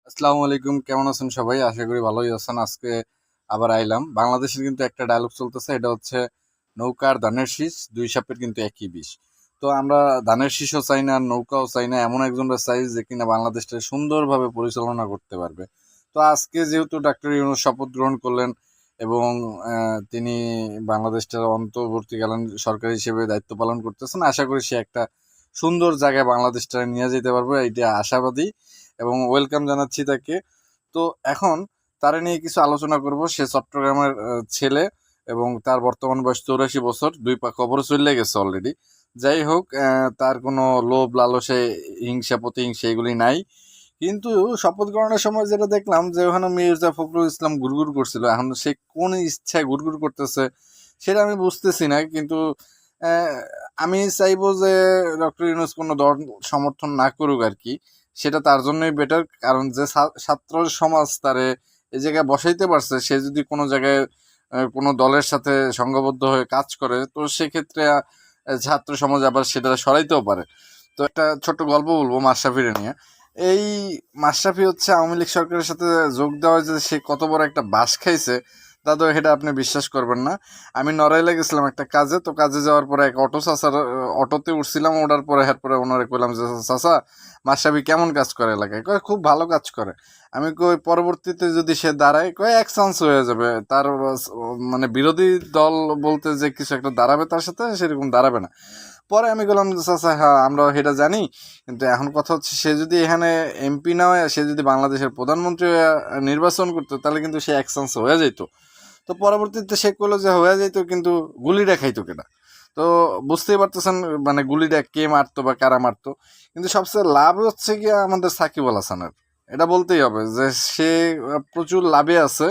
আসসালামু আলাইকুম, কেমন আছেন সবাই? আশা করি ভালোই আছেন। আজকে আবার আইলাম। বাংলাদেশের কিন্তু একটা ডায়লগ চলতেছে, এটা হচ্ছে নৌকার ধানের শীষ, দুই সাপের কিন্তু একই বিষ। তো আমরা ধানের শীষও চাই না, আর নৌকাও চাই না, এমন একজনরা চাই যে কিনা বাংলাদেশটা সুন্দরভাবে পরিচালনা করতে পারবে। তো আজকে যেহেতু ডাক্তার ইউনূস শপথ গ্রহণ করলেন এবং তিনি বাংলাদেশটার অন্তর্বর্তীকালীন সরকার হিসেবে দায়িত্ব পালন করতেছেন, আশা করি সে একটা সুন্দর জায়গায় বাংলাদেশটা নিয়ে যেতে পারবে, এইটা আশাবাদী এবং ওয়েলকাম জানাচ্ছি তাকে। তো এখন তারা নিয়ে কিছু আলোচনা করব। সে চট্টগ্রামের ছেলে এবং তার বর্তমান বয়স 84 বছর, দুই পা কবর চলে গেছে অলরেডি। যাই হোক, তার কোনো লোভ লালসে, হিংসা প্রতিহিংসা এগুলি নাই। কিন্তু শপথ গ্রহণের সময় যেটা দেখলাম যে ওখানে মির্জা ফখরুল ইসলাম ঘুরঘুর করছিল, এখন সে কোন ইচ্ছায় ঘুরঘুর করতেছে সেটা আমি বুঝতেছি না। কিন্তু আহ, আমি চাইবো যে ডক্টর ইউনূস কোনো দল সমর্থন না করুক আর কি, সেটা তার জন্যই বেটার। কারণ যে ছাত্র সমাজ তারে এই জায়গায় বসাইতে পারছে, সে যদি কোনো জায়গায় কোনো দলের সাথে সংঘবদ্ধ হয়ে কাজ করে, তো সেক্ষেত্রে ছাত্র সমাজ আবার সেটা সরাইতেও পারে। তো একটা ছোট্ট গল্প বলবো মাশরাফিরে নিয়ে। এই মাশরাফি হচ্ছে আওয়ামী লীগ সরকারের সাথে যোগ দেওয়া, যে সে কত বড় একটা বাস খাইছে দাদু, এটা আপনি বিশ্বাস করবেন না। আমি নড়াইলে গেছিলাম একটা কাজে, তো কাজে যাওয়ার পরে এক অটো চাচার অটোতে উঠছিলাম, ওঠার পরে এরপরে ওনারে কইলাম যে চাচা, মাশরাফি কেমন কাজ করে এলাকায়? কয় খুব ভালো কাজ করে। আমি কই পরবর্তীতে যদি সে দাঁড়ায়, কয় এক চান্স হয়ে যাবে তার, মানে বিরোধী দল বলতে যে কিছু একটা দাঁড়াবে তার সাথে, সেরকম দাঁড়াবে না। পরে আমি বললাম যে চাচা, হ্যাঁ আমরা সেটা জানি, কিন্তু এখন কথা হচ্ছে সে যদি এখানে এমপি না হয়ে সে যদি বাংলাদেশের প্রধানমন্ত্রী হয়ে নির্বাচন করতো, তাহলে কিন্তু সে এক চান্স হয়ে যেত। তো পরবর্তীতে সে করলো যে হয়ে যেত, কিন্তু গুলিটা খাইতো কেনা। তো বুঝতেই পারতেছেন মানে গুলিটা কে মারতো বা কারা মারতো। কিন্তু সবচেয়ে লাভ হচ্ছে কি আমাদের সাকিব আল হাসানের, এটা বলতেই হবে যে সে প্রচুর লাভে আছে,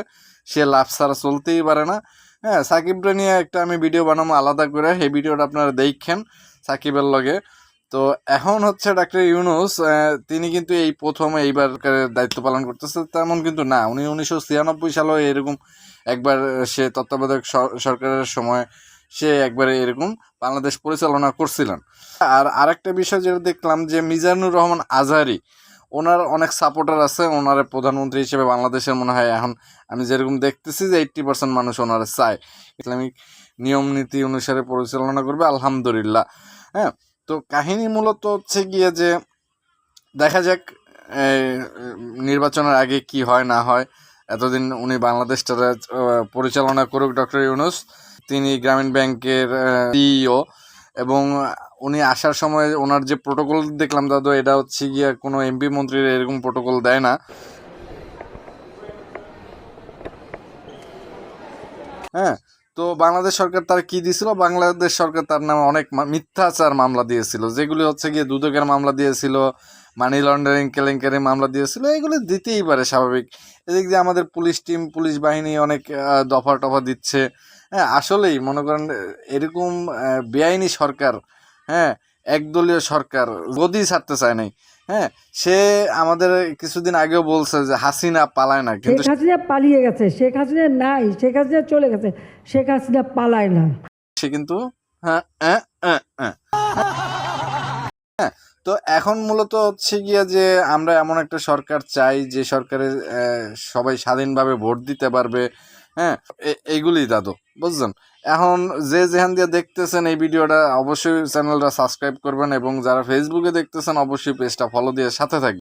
সে লাভ ছাড়া চলতেই পারে না। হ্যাঁ, সাকিবরা নিয়ে একটা আমি ভিডিও বানাবো আলাদা করে, সেই ভিডিওটা আপনারা দেখেন সাকিবের লগে। তো এখন হচ্ছে ডাক্তার ইউনূস, তিনি কিন্তু এই প্রথম এইবার দায়িত্ব পালন করতেছে তেমন কিন্তু না। উনি 1996 সালে এরকম একবার সে তত্ত্বাবধায়ক সরকারের সময় সে একবারে এরকম বাংলাদেশ পরিচালনা করছিলেন। আর আরেকটা বিষয় যেটা দেখলাম যে মিজানুর রহমান আজহারি, ওনার অনেক সাপোর্টার আছে, ওনার প্রধানমন্ত্রী হিসেবে বাংলাদেশের মনে হয় এখন আমি যেরকম দেখতেছি যে 80% মানুষ ওনারা চায়, ইসলামিক নিয়ম নীতি অনুসারে পরিচালনা করবে, আলহামদুলিল্লাহ। হ্যাঁ, তো কাহিনী মূলত হচ্ছে গিয়ে যে দেখা যাক এই, নির্বাচনের আগে কি হয় না হয়। এতদিন উনি বাংলাদেশটা পরিচালনা করুক ডক্টর ইউনূস। তিনি গ্রামীণ ব্যাংকের সিইও, এবং উনি আসার সময় ওনার যে প্রোটোকল দেখলাম দাদু, এটা হচ্ছে গিয়ে কোনো এমপি মন্ত্রীর এরকম প্রোটোকল দেয় না। হ্যাঁ, তো বাংলাদেশ সরকার তার কি দিয়েছিল, বাংলাদেশ সরকার তার নামে অনেক মিথ্যাচার মামলা দিয়েছিল, যেগুলি হচ্ছে গিয়ে দুদকের মামলা দিয়েছিল, মানি লন্ডারিং কেলেঙ্কারি মামলা দিয়েছিল। এগুলো দিতেই পারে, স্বাভাবিক। এদিক দিয়ে আমাদের পুলিশ টিম, পুলিশ বাহিনী অনেক দফা টফা দিচ্ছে। হ্যাঁ, আসলেই মনে করেন এরকম বেআইনি সরকার, হ্যাঁ, একদলীয় সরকার গদি ছাড়তে চায় নাই। হ্যাঁ, সে আমাদের কিছুদিন আগেও বলছে যে হাসিনা পালায় না, কিন্তু শেখ হাসিনা পালিয়ে গেছে, শেখ হাসিনা নাই, শেখ হাসিনা চলে গেছে, শেখ হাসিনা পালায় না। সে কিন্তু হ্যাঁ হ্যাঁ হ্যাঁ হ্যাঁ। তো এখন মূলত হচ্ছে গিয়া যে আমরা এমন একটা সরকার চাই যে সরকারে সবাই স্বাধীনভাবে ভোট দিতে পারবে। হ্যাঁ, এইগুলি দাদু, বুঝছেন? এখন যে যেখান দিয়ে দেখতেছেন এই ভিডিওটা, অবশ্যই চ্যানেলটা সাবস্ক্রাইব করবেন, এবং যারা ফেসবুকে দেখতেছেন অবশ্যই পেজটা ফলো দিয়ে সাথে থাকবেন।